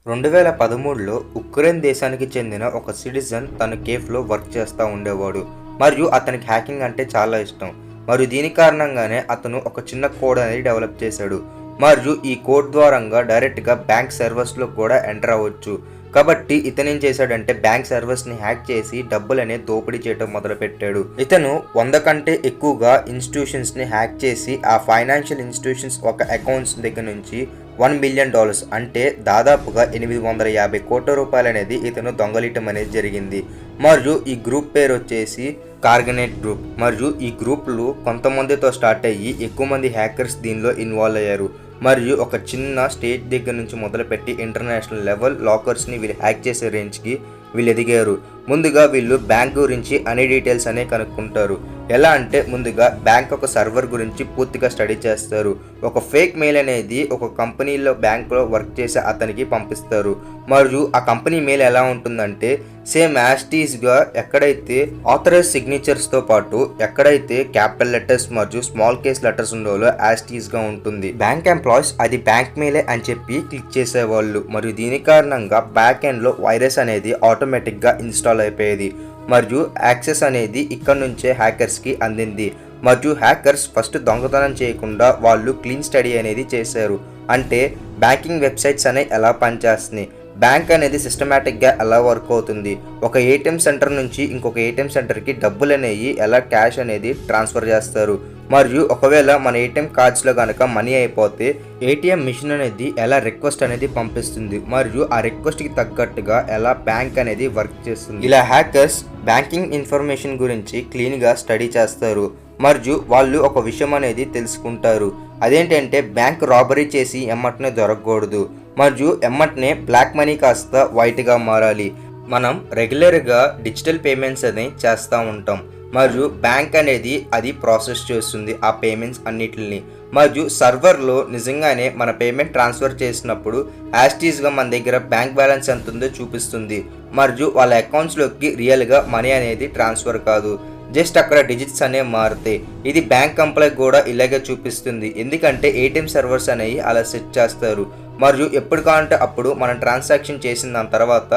2013లో Ukraine దేశానికి చెందిన ఒక సిటిజన్ తన కేఫ్లో వర్క్ చేస్తూ ఉండేవాడు మరియు అతనికి హ్యాకింగ్ అంటే చాలా ఇష్టం. మరియు దీని కారణంగానే అతను ఒక చిన్న కోడ్ అనేది డెవలప్ చేశాడు. మరియు ఈ కోడ్ ద్వారంగా డైరెక్ట్గా బ్యాంక్ సర్వర్స్లో కూడా ఎంటర్ అవ్వచ్చు. కాబట్టి ఇతను ఏం చేశాడంటే బ్యాంక్ సర్వర్స్ని హ్యాక్ చేసి డబ్బులనే దోపిడీ చేయడం మొదలుపెట్టాడు. ఇతను 100 కంటే ఎక్కువగా ఇన్స్టిట్యూషన్స్ని హ్యాక్ చేసి ఆ ఫైనాన్షియల్ ఇన్స్టిట్యూషన్స్ ఒక అకౌంట్స్ దగ్గర నుంచి $1 మిలియన్ అంటే దాదాపుగా 850 కోట్ల రూపాయలు అనేది ఇతను దొంగలియటం అనేది జరిగింది. మరియు ఈ గ్రూప్ పేరు వచ్చేసి కార్గనేట్ గ్రూప్. మరియు ఈ గ్రూప్లు కొంతమందితో స్టార్ట్ అయ్యి ఎక్కువ మంది హ్యాకర్స్ దీనిలో ఇన్వాల్వ్ అయ్యారు. మరియు ఒక చిన్న స్టేట్ దగ్గర నుంచి మొదలుపెట్టి ఇంటర్నేషనల్ లెవెల్ లాకర్స్ని వీళ్ళు హ్యాక్ చేసే రేంజ్కి వీళ్ళు ఎదిగారు. ముందుగా వీళ్ళు బ్యాంక్ గురించి అన్ని డీటెయిల్స్ అనే కనుక్కుంటారు. ఎలా అంటే ముందుగా బ్యాంక్ ఒక సర్వర్ గురించి పూర్తిగా స్టడీ చేస్తారు. ఒక ఫేక్ మెయిల్ అనేది ఒక కంపెనీలో బ్యాంక్లో వర్క్ చేసే అతనికి పంపిస్తారు. మరియు ఆ కంపెనీ మెయిల్ ఎలా ఉంటుందంటే సేమ్ యాస్టీస్గా ఎక్కడైతే ఆథరైజ్ సిగ్నేచర్స్తో పాటు ఎక్కడైతే క్యాపిటల్ లెటర్స్ మరియు స్మాల్ కేస్ లెటర్స్ ఉండాలో యాస్టీస్గా ఉంటుంది. బ్యాంక్ ఎంప్లాయీస్ అది బ్యాంక్ మెయిలే అని చెప్పి క్లిక్ చేసేవాళ్ళు. మరియు దీని కారణంగా బ్యాక్ ఎండ్లో వైరస్ అనేది ఆటోమేటిక్గా ఇన్స్టాల్ అయిపోయేది. మరియు యాక్సెస్ అనేది ఇక్కడ నుంచే హ్యాకర్స్కి అందింది. మరియు హ్యాకర్స్ ఫస్ట్ దొంగతనం చేయకుండా వాళ్ళు క్లీన్ స్టడీ అనేది చేశారు. అంటే బ్యాంకింగ్ వెబ్సైట్స్ అనేవి ఎలా పనిచేస్తున్నాయి, బ్యాంక్ అనేది సిస్టమేటిక్గా ఎలా వర్క్ అవుతుంది, ఒక ఏటీఎం సెంటర్ నుంచి ఇంకొక ఏటీఎం సెంటర్కి డబ్బులు అనేవి ఎలా క్యాష్ అనేది ట్రాన్స్ఫర్ చేస్తారు, మరియు ఒకవేళ మన ఏటీఎం కార్డ్స్లో కనుక మనీ అయిపోతే ఏటీఎం మిషన్ అనేది ఎలా రిక్వెస్ట్ అనేది పంపిస్తుంది, మరియు ఆ రిక్వెస్ట్కి తగ్గట్టుగా ఎలా బ్యాంక్ అనేది వర్క్ చేస్తుంది. ఇలా హ్యాకర్స్ బ్యాంకింగ్ ఇన్ఫర్మేషన్ గురించి క్లీన్గా స్టడీ చేస్తారు. మరియు వాళ్ళు ఒక విషయం అనేది తెలుసుకుంటారు. అదేంటంటే బ్యాంక్ రాబరీ చేసి ఎమ్మటనే దొరకకూడదు. మరియు ఎమ్మటనే బ్లాక్ మనీ కాస్త వైట్గా మారాలి. మనం రెగ్యులర్గా డిజిటల్ పేమెంట్స్ అనేది చేస్తూ ఉంటాం. మరియు బ్యాంక్ అనేది అది ప్రాసెస్ చేస్తుంది ఆ పేమెంట్స్ అన్నిటిని. మరియు సర్వర్లో నిజంగానే మన పేమెంట్ ట్రాన్స్ఫర్ చేసినప్పుడు యాస్టీస్గా మన దగ్గర బ్యాంక్ బ్యాలెన్స్ ఎంత ఉందో చూపిస్తుంది. మరియు వాళ్ళ అకౌంట్స్లోకి రియల్గా మనీ అనేది ట్రాన్స్ఫర్ కాదు, జస్ట్ అక్కడ డిజిట్స్ అనేవి మారుతాయి. ఇది బ్యాంక్ ఎంప్లాయ్ కూడా ఇలాగే చూపిస్తుంది. ఎందుకంటే ఏటీఎం సర్వర్స్ అనేవి అలా సెట్ చేస్తారు. మరియు ఎప్పుడు కావాలంటే అప్పుడు మనం ట్రాన్సాక్షన్ చేసిన దాని తర్వాత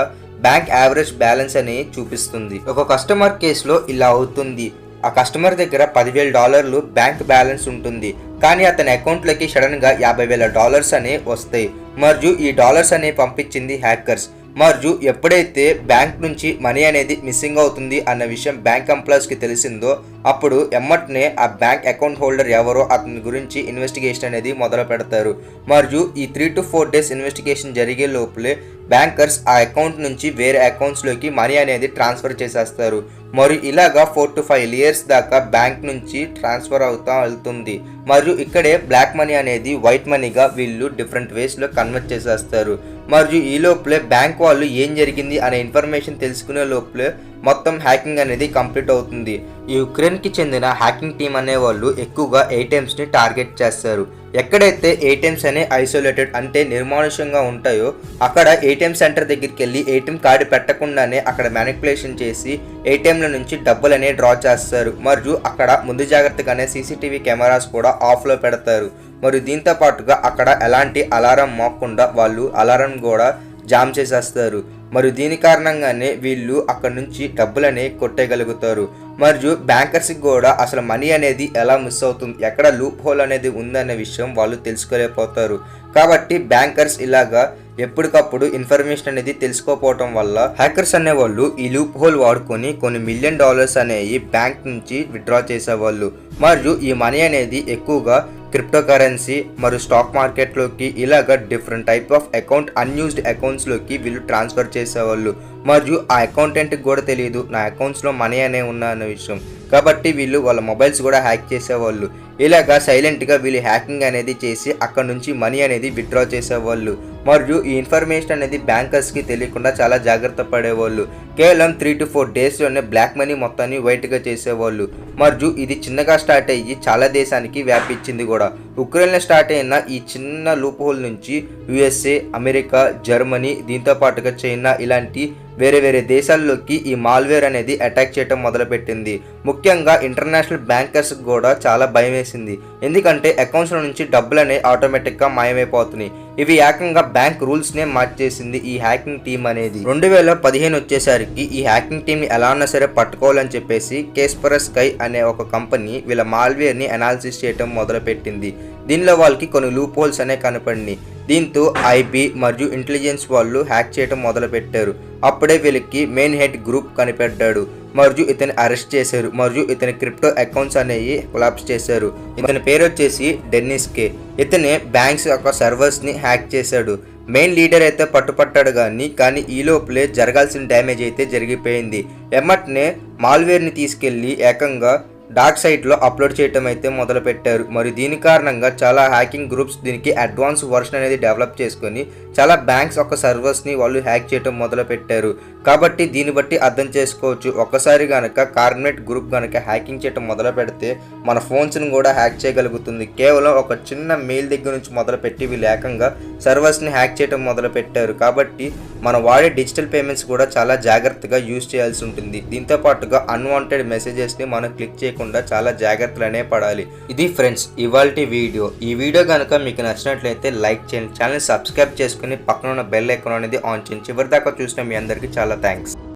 బ్యాంక్ యావరేజ్ బ్యాలెన్స్ అనేది చూపిస్తుంది. ఒక కస్టమర్ కేసులో ఇలా అవుతుంది. ఆ కస్టమర్ దగ్గర $10,000 బ్యాంక్ బ్యాలెన్స్ ఉంటుంది. కానీ అతని అకౌంట్లోకి సడన్గా $50,000 అనేవి వస్తాయి. మరియు ఈ డాలర్స్ అనేవి పంపించింది హ్యాకర్స్. మరియు ఎప్పుడైతే బ్యాంక్ నుంచి మనీ అనేది మిస్సింగ్ అవుతుంది అన్న విషయం బ్యాంక్ ఎంప్లాయీస్కి తెలిసిందో అప్పుడు ఎమ్మటనే ఆ బ్యాంక్ అకౌంట్ హోల్డర్ ఎవరో అతని గురించి ఇన్వెస్టిగేషన్ అనేది మొదలు పెడతారు. మరియు ఈ 3 to 4 days ఇన్వెస్టిగేషన్ జరిగే లోపలే బ్యాంకర్స్ ఆ అకౌంట్ నుంచి వేరే అకౌంట్స్లోకి మనీ అనేది ట్రాన్స్ఫర్ చేసేస్తారు. మరియు ఇలాగా 4 to 5 years దాకా బ్యాంక్ నుంచి ట్రాన్స్ఫర్ అవుతూ వెళ్తుంది. మరియు ఇక్కడే బ్లాక్ మనీ అనేది వైట్ మనీగా వీళ్ళు డిఫరెంట్ వేస్లో కన్వర్ట్ చేసేస్తారు. మరియు ఈ లోపలే బ్యాంక్ వాళ్ళు ఏం జరిగింది అనే ఇన్ఫర్మేషన్ తెలుసుకునే లోపలే మొత్తం హ్యాకింగ్ అనేది కంప్లీట్ అవుతుంది. ఈ యుక్రెయిన్కి చెందిన హ్యాకింగ్ టీం అనేవాళ్ళు ఎక్కువగా ఏటీఎంస్ని టార్గెట్ చేస్తారు. ఎక్కడైతే ఏటీఎంస్ అనే ఐసోలేటెడ్ అంటే నిర్మానుష్యంగా ఉంటాయో అక్కడ ఏటీఎం సెంటర్ దగ్గరికి వెళ్ళి ఏటీఎం కార్డు పెట్టకుండానే అక్కడ మ్యానిపులేషన్ చేసి ఏటీఎంల నుంచి డబ్బులు అనేవి డ్రా చేస్తారు. మరియు అక్కడ ముందు జాగ్రత్తగానే సీసీటీవీ కెమెరాస్ కూడా ఆఫ్లో పెడతారు. మరియు దీంతో పాటుగా అక్కడ ఎలాంటి అలారం మోగకుండా వాళ్ళు అలారం కూడా జామ్ చేసేస్తారు. మరియు దీని కారణంగానే వీళ్ళు అక్కడ నుంచి డబ్బులనే కొట్టేయగలుగుతారు. మరియు బ్యాంకర్స్కి కూడా అసలు మనీ అనేది ఎలా మిస్ అవుతుంది, ఎక్కడ లూప్ హోల్ అనేది ఉందనే విషయం వాళ్ళు తెలుసుకోలేకపోతారు. కాబట్టి బ్యాంకర్స్ ఇలాగా ఎప్పటికప్పుడు ఇన్ఫర్మేషన్ అనేది తెలుసుకోకపోవటం వల్ల హ్యాకర్స్ అనేవాళ్ళు ఈ లూప్ హోల్ వాడుకొని కొన్ని $1 మిలియన్ అనేవి బ్యాంక్ నుంచి విత్డ్రా చేసేవాళ్ళు. మరియు ఈ మనీ అనేది ఎక్కువగా క్రిప్టో కరెన్సీ మరియు స్టాక్ మార్కెట్లోకి ఇలాగ different type of account unused అకౌంట్స్లోకి వీళ్ళు ట్రాన్స్ఫర్ చేసేవాళ్ళు. మరియు ఆ అకౌంటెంట్కి కూడా తెలియదు నా అకౌంట్స్లో మనీ అనే ఉన్నా అనే విషయం. కాబట్టి వీళ్ళు వాళ్ళ మొబైల్స్ కూడా హ్యాక్ చేసేవాళ్ళు. ఇలాగా సైలెంట్గా వీళ్ళు హ్యాకింగ్ అనేది చేసి అక్కడ నుంచి మనీ అనేది విత్డ్రా చేసేవాళ్ళు. మరియు ఈ ఇన్ఫర్మేషన్ అనేది బ్యాంకర్స్కి తెలియకుండా చాలా జాగ్రత్త పడేవాళ్ళు. కేవలం 3 to 4 daysలోనే బ్లాక్ మనీ మొత్తాన్ని వైట్గా చేసేవాళ్ళు. మరియు ఇది చిన్నగా స్టార్ట్ అయ్యి చాలా దేశానికి వ్యాపించింది కూడా. ఉక్రెయిన్లో స్టార్ట్ అయిన ఈ చిన్న లూప్ హోల్ నుంచి USA, అమెరికా, జర్మనీ, దీంతో పాటుగా చైనా ఇలాంటి వేరే వేరే దేశాల్లోకి ఈ మాల్వేర్ అనేది అటాక్ చేయడం మొదలుపెట్టింది. ముఖ్యంగా ఇంటర్నేషనల్ బ్యాంకర్స్ కూడా చాలా భయం వేసింది. ఎందుకంటే అకౌంట్స్ నుంచి డబ్బులనే ఆటోమేటిక్గా మాయమైపోతున్నాయి. ఇవి ఏకంగా బ్యాంక్ రూల్స్నే మార్చేసింది ఈ హ్యాకింగ్ టీం అనేది. 2015 వచ్చేసరికి ఈ హ్యాకింగ్ టీంని ఎలా అన్నా సరే పట్టుకోవాలని చెప్పేసి కేస్పరస్కై అనే ఒక కంపెనీ వీళ్ళ మాల్వేర్ని అనాలిసిస్ చేయడం మొదలుపెట్టింది. దీనిలో వాళ్ళకి కొన్ని లూప్ హోల్స్ అనే కనపడినాయి. దీంతో ఐబీ మరియు ఇంటెలిజెన్స్ వాళ్ళు హ్యాక్ చేయడం మొదలుపెట్టారు. అప్పుడే వీళ్ళకి మెయిన్ హెడ్ గ్రూప్ కనిపెట్టాడు మరియు ఇతన్ని అరెస్ట్ చేశారు మరియు ఇతని క్రిప్టో అకౌంట్స్ అనేవి కొలాప్స్ చేశారు. ఇతని పేరు వచ్చేసి డెన్నిస్ కే. ఇతనే బ్యాంక్స్ యొక్క సర్వర్స్ని హ్యాక్ చేశాడు. మెయిన్ లీడర్ అయితే పట్టుపట్టాడు కానీ ఈ లోపలే జరగాల్సిన డ్యామేజ్ అయితే జరిగిపోయింది. ఎమ్మటనే మాల్వేర్ని తీసుకెళ్లి ఏకంగా డార్క్ సైట్లో అప్లోడ్ చేయటం అయితే మొదలుపెట్టారు. మరి దీని కారణంగా చాలా హ్యాకింగ్ గ్రూప్స్ దీనికి అడ్వాన్స్ వర్షన్ అనేది డెవలప్ చేసుకొని చాలా బ్యాంక్స్ ఒక సర్వర్స్ని వాళ్ళు హ్యాక్ చేయటం మొదలుపెట్టారు. కాబట్టి దీన్ని బట్టి అర్థం చేసుకోవచ్చు, ఒక్కసారి కనుక కార్నెట్ గ్రూప్ కనుక హ్యాకింగ్ చేయటం మొదలు పెడితే మన ఫోన్స్ని కూడా హ్యాక్ చేయగలుగుతుంది. కేవలం ఒక చిన్న మెయిల్ దగ్గర నుంచి మొదలుపెట్టి వీళ్ళు ఏకంగా సర్వర్స్ని హ్యాక్ చేయటం మొదలుపెట్టారు. కాబట్టి మనం వాడే డిజిటల్ పేమెంట్స్ కూడా చాలా జాగ్రత్తగా యూజ్ చేయాల్సి ఉంటుంది. దీంతో పాటుగా అన్వాంటెడ్ మెసేజెస్ని మనం క్లిక్ చేయకుండా చాలా జాగ్రత్తలనే పడాలి. ఇది ఫ్రెండ్స్ ఇవాల్టి వీడియో. ఈ వీడియో కనుక మీకు నచ్చినట్లయితే లైక్ చేయండి, ఛానల్ సబ్స్క్రైబ్ చేసుకుని పక్కన ఉన్న బెల్ ఐకాన్ అనేది ఆన్ చేయండి. చివరి దాకా చూసిన మీ అందరికీ చాలా థ్యాంక్స్.